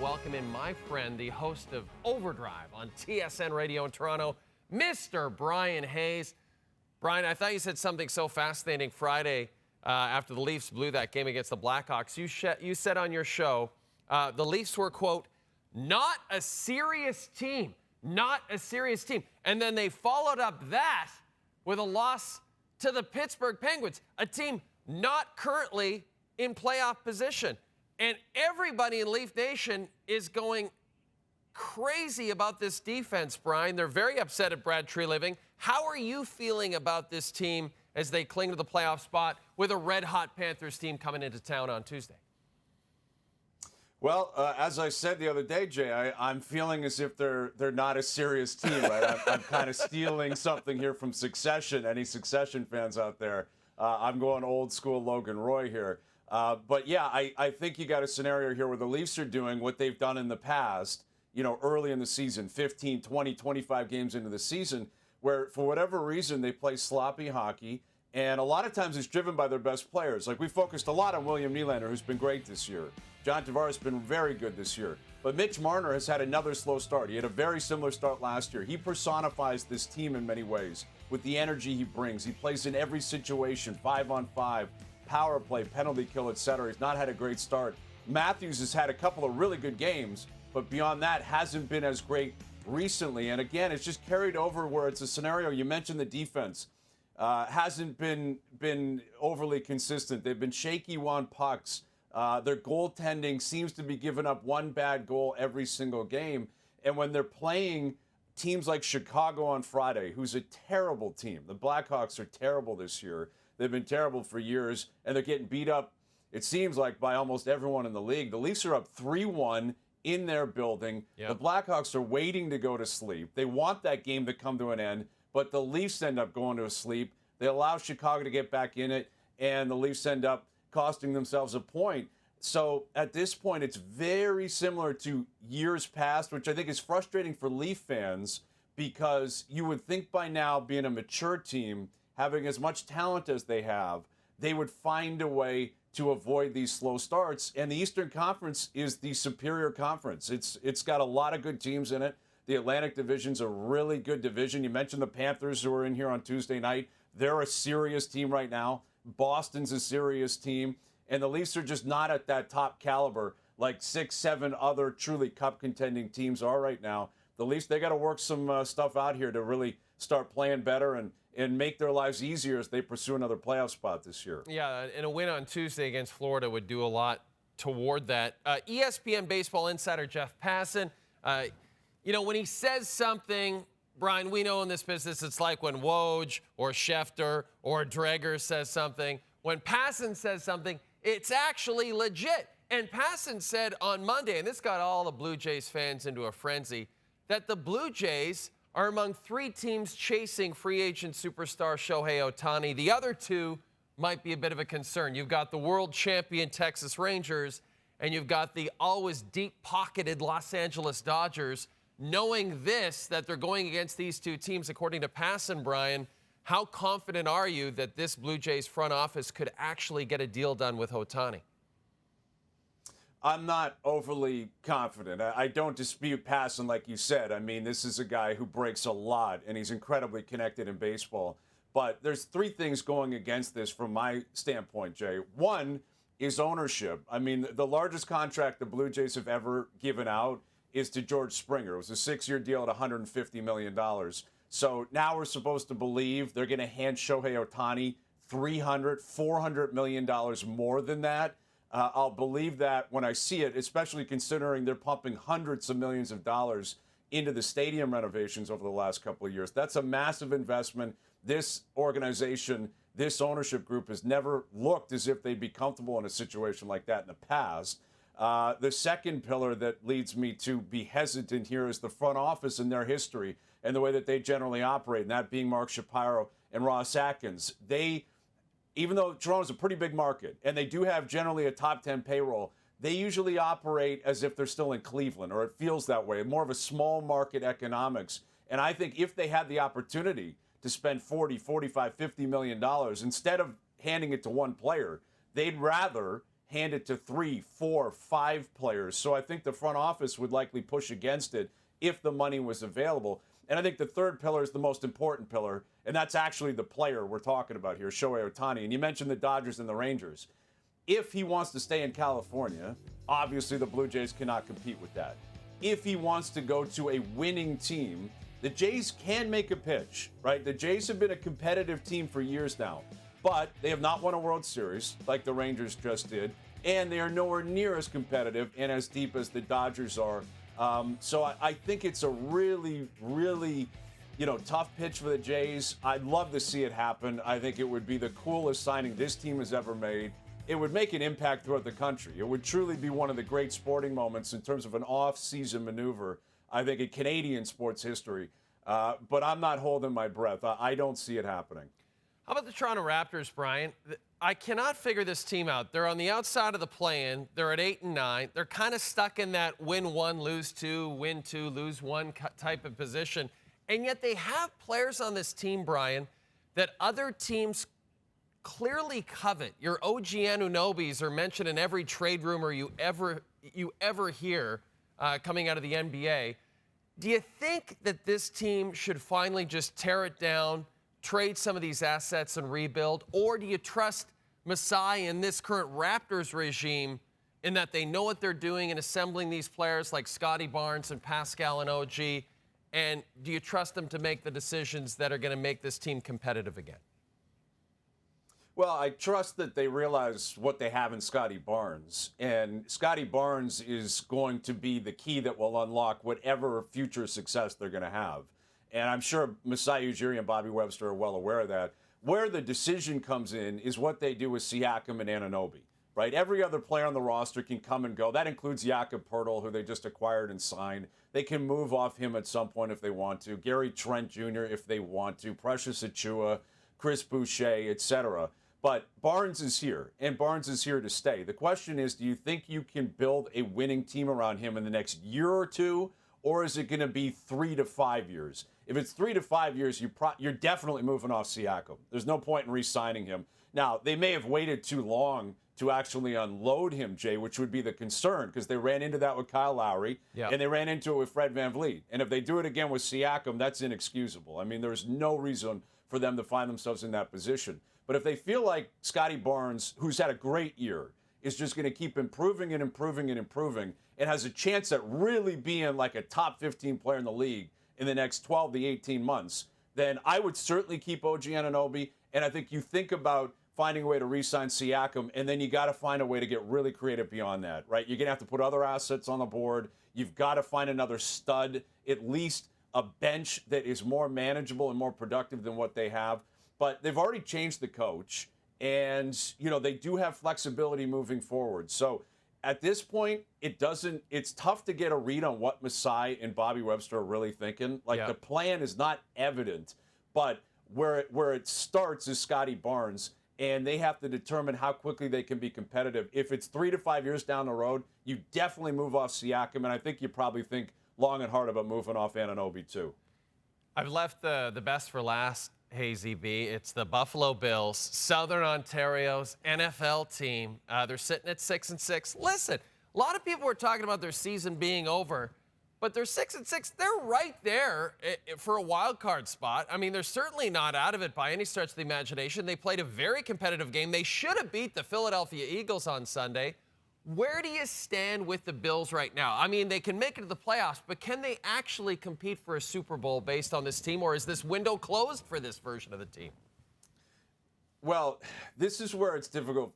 welcome in my friend, the host of OverDrive on TSN Radio in Toronto, Mr. Bryan Hayes. Bryan, I thought you said something so fascinating Friday after the Leafs blew that game against the Blackhawks. You said on your show the Leafs were, quote, not a serious team. Not a serious team. And then they followed up that with a loss to the Pittsburgh Penguins, a team not currently in playoff position. And everybody in Leaf Nation is going crazy about this defense, Bryan. They're very upset at Brad Treliving. How are you feeling about this team as they cling to the playoff spot with a red-hot Panthers team coming into town on Tuesday? Well, as I said the other day, Jay, I'm feeling as if they're not a serious team. Right? I'm kind of stealing something here from Succession. Any Succession fans out there? I'm going old school Logan Roy here. But yeah, I think you got a scenario here where the Leafs are doing what they've done in the past, early in the season, 15, 20, 25 games into the season, where for whatever reason they play sloppy hockey. And a lot of times it's driven by their best players. Like we focused a lot on William Nylander, who's been great this year. John Tavares has been very good this year. But Mitch Marner has had another slow start. He had a very similar start last year. He personifies this team in many ways with the energy he brings. He plays in every situation, 5-on-5, power play, penalty kill, etc. He's not had a great start. Matthews has had a couple of really good games, but beyond that hasn't been as great recently. And again, it's just carried over where it's a scenario. You mentioned the defense. Hasn't been overly consistent. They've been shaky on pucks. Their goaltending seems to be giving up one bad goal every single game. And when they're playing teams like Chicago on Friday, who's a terrible team, the Blackhawks are terrible this year. They've been terrible for years, and they're getting beat up, it seems like, by almost everyone in the league. The Leafs are up 3-1 in their building. Yep. The Blackhawks are waiting to go to sleep. They want that game to come to an end, but the Leafs end up going to sleep. They allow Chicago to get back in it, and the Leafs end up costing themselves a point. So at this point, it's very similar to years past, which I think is frustrating for Leaf fans because you would think by now, being a mature team, having as much talent as they have, they would find a way to avoid these slow starts. And the Eastern Conference is the superior conference. It's got a lot of good teams in it. The Atlantic Division's a really good division. You mentioned the Panthers who are in here on Tuesday night. They're a serious team right now. Boston's a serious team. And the Leafs are just not at that top caliber like 6, 7 other truly cup contending teams are right now. The Leafs, they got to work some stuff out here to really start playing better and make their lives easier as they pursue another playoff spot this year. Yeah, and a win on Tuesday against Florida would do a lot toward that. ESPN baseball insider Jeff Passan, when he says something, Bryan, we know in this business it's like when Woj or Schefter or Dreger says something. When Passan says something, it's actually legit. And Passan said on Monday, and this got all the Blue Jays fans into a frenzy, that the Blue Jays are among 3 teams chasing free agent superstar Shohei Ohtani. The other 2 might be a bit of a concern. You've got the world champion Texas Rangers, and you've got the always deep-pocketed Los Angeles Dodgers. Knowing this, that they're going against these 2 teams, according to Passan, Bryan, how confident are you that this Blue Jays front office could actually get a deal done with Ohtani? I'm not overly confident. I don't dispute Passan, like you said. I mean, this is a guy who breaks a lot, and he's incredibly connected in baseball. But there's 3 things going against this from my standpoint, Jay. One is ownership. I mean, the largest contract the Blue Jays have ever given out is to George Springer. It was a 6-year deal at $150 million. So now we're supposed to believe they're going to hand Shohei Ohtani $400 million more than that. I'll believe that when I see it, especially considering they're pumping hundreds of millions of dollars into the stadium renovations over the last couple of years. That's a massive investment. This organization, this ownership group has never looked as if they'd be comfortable in a situation like that in the past. The second pillar that leads me to be hesitant here is the front office and their history and the way that they generally operate, and that being Mark Shapiro and Ross Atkins. Even though Toronto's a pretty big market, and they do have generally a top 10 payroll, they usually operate as if they're still in Cleveland, or it feels that way, more of a small market economics. And I think if they had the opportunity to spend $40, $45, $50 million, instead of handing it to one player, they'd rather hand it to 3, 4, 5 players. So I think the front office would likely push against it if the money was available. And I think the third pillar is the most important pillar, and that's actually the player we're talking about here, Shohei Ohtani. And you mentioned the Dodgers and the Rangers. If he wants to stay in California, obviously the Blue Jays cannot compete with that. If he wants to go to a winning team, the Jays can make a pitch, right? The Jays have been a competitive team for years now, but they have not won a World Series like the Rangers just did, and they are nowhere near as competitive and as deep as the Dodgers are. So I think it's a really, really, tough pitch for the Jays. I'd love to see it happen. I think it would be the coolest signing this team has ever made. It would make an impact throughout the country. It would truly be one of the great sporting moments in terms of an off-season maneuver, I think, in Canadian sports history. But I'm not holding my breath. I don't see it happening. How about the Toronto Raptors, Brian? I cannot figure this team out. They're on the outside of the play-in. They're at 8-9. They're kind of stuck in that win 1, lose 2, win 2, lose 1 type of position. And yet they have players on this team, Brian, that other teams clearly covet. Your OG Anunobis are mentioned in every trade rumor you ever hear coming out of the NBA. Do you think that this team should finally just tear it down, trade some of these assets and rebuild? Or do you trust Masai and this current Raptors regime in that they know what they're doing in assembling these players like Scotty Barnes and Pascal and OG? And do you trust them to make the decisions that are going to make this team competitive again? Well, I trust that they realize what they have in Scotty Barnes. And Scotty Barnes is going to be the key that will unlock whatever future success they're going to have. And I'm sure Masai Ujiri and Bobby Webster are well aware of that. Where the decision comes in is what they do with Siakam and Anunoby, right? Every other player on the roster can come and go. That includes Jakob Poeltl, who they just acquired and signed. They can move off him at some point if they want to. Gary Trent Jr. if they want to. Precious Achiuwa, Chris Boucher, etc. But Barnes is here, and Barnes is here to stay. The question is, do you think you can build a winning team around him in the next year or two, or is it going to be 3 to 5 years? If it's 3 to 5 years, you're definitely moving off Siakam. There's no point in re-signing him. Now, they may have waited too long to actually unload him, Jay, which would be the concern, because they ran into that with Kyle Lowry, and they ran into it with Fred VanVleet. And if they do it again with Siakam, that's inexcusable. I mean, there's no reason for them to find themselves in that position. But if they feel like Scotty Barnes, who's had a great year, is just going to keep improving and improving and improving and has a chance at really being like a top 15 player in the league in the next 12 to 18 months, then I would certainly keep OG Anunoby. And I think you think about finding a way to re-sign Siakam, and then you got to find a way to get really creative beyond that, right? You're going to have to put other assets on the board. You've got to find another stud, at least a bench that is more manageable and more productive than what they have. But they've already changed the coach, and they do have flexibility moving forward. So at this point, it's tough to get a read on what Masai and Bobby Webster are really thinking. The plan is not evident, but where it starts is Scotty Barnes, and they have to determine how quickly they can be competitive. If it's 3 to 5 years down the road, you definitely move off Siakam, and I think you probably think long and hard about moving off Anunoby too. I've left the best for last, Hazy B. It's the Buffalo Bills, Southern Ontario's NFL team. They're sitting at 6-6. Listen, a lot of people were talking about their season being over, but they're 6-6. They're right there for a wild card spot. I mean, they're certainly not out of it by any stretch of the imagination. They played a very competitive game. They should have beat the Philadelphia Eagles on Sunday. Where do you stand with the Bills right now? I mean, they can make it to the playoffs, but can they actually compete for a Super Bowl based on this team, or is this window closed for this version of the team? Well, this is where it's difficult.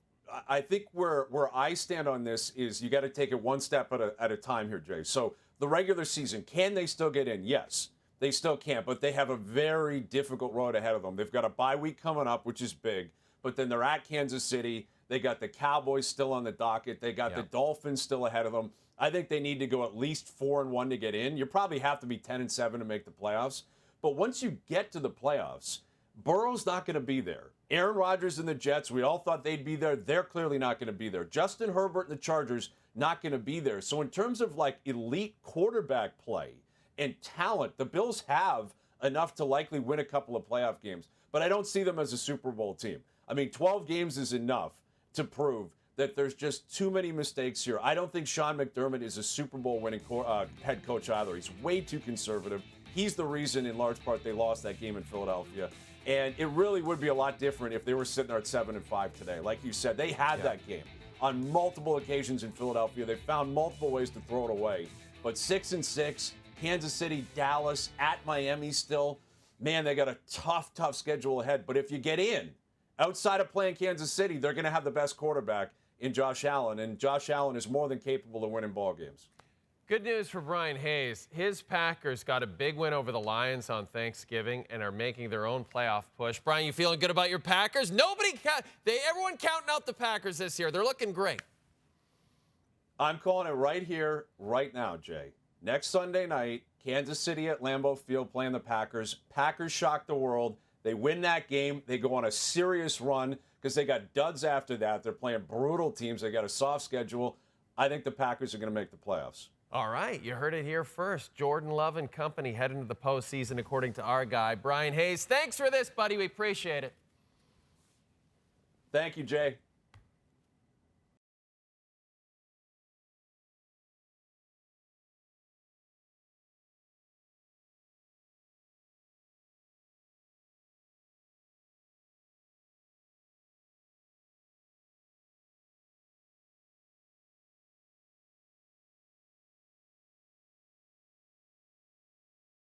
I think where I stand on this is you got to take it one step at a time here, Jay. So the regular season, can they still get in? Yes, they still can, but they have a very difficult road ahead of them. They've got a bye week coming up, which is big, but then they're at Kansas City. They got the Cowboys still on the docket. They got the Dolphins still ahead of them. I think they need to go at least 4-1 to get in. You probably have to be 10-7 to make the playoffs. But once you get to the playoffs, Burrow's not going to be there. Aaron Rodgers and the Jets, we all thought they'd be there. They're clearly not going to be there. Justin Herbert and the Chargers, not going to be there. So in terms of elite quarterback play and talent, the Bills have enough to likely win a couple of playoff games. But I don't see them as a Super Bowl team. I mean, 12 games is enough to prove that there's just too many mistakes here. I don't think Sean McDermott is a Super Bowl winning head coach either. He's way too conservative. He's the reason, in large part, they lost that game in Philadelphia. And it really would be a lot different if they were sitting there at 7-5 today. Like you said, they had that game on multiple occasions in Philadelphia. They found multiple ways to throw it away. But 6-6, Kansas City, Dallas, at Miami still. Man, they got a tough schedule ahead. But if you get in, outside of playing Kansas City, they're going to have the best quarterback in Josh Allen. And Josh Allen is more than capable of winning ball games. Good news for Bryan Hayes. His Packers got a big win over the Lions on Thanksgiving and are making their own playoff push. Bryan, you feeling good about your Packers? Everyone counting out the Packers this year. They're looking great. I'm calling it right here, right now, Jay. Next Sunday night, Kansas City at Lambeau Field playing the Packers. Packers shock the world. They win that game. They go on a serious run because they got duds after that. They're playing brutal teams. They got a soft schedule. I think the Packers are going to make the playoffs. All right, you heard it here first. Jordan Love and company heading to the postseason, according to our guy, Bryan Hayes. Thanks for this, buddy. We appreciate it. Thank you, Jay.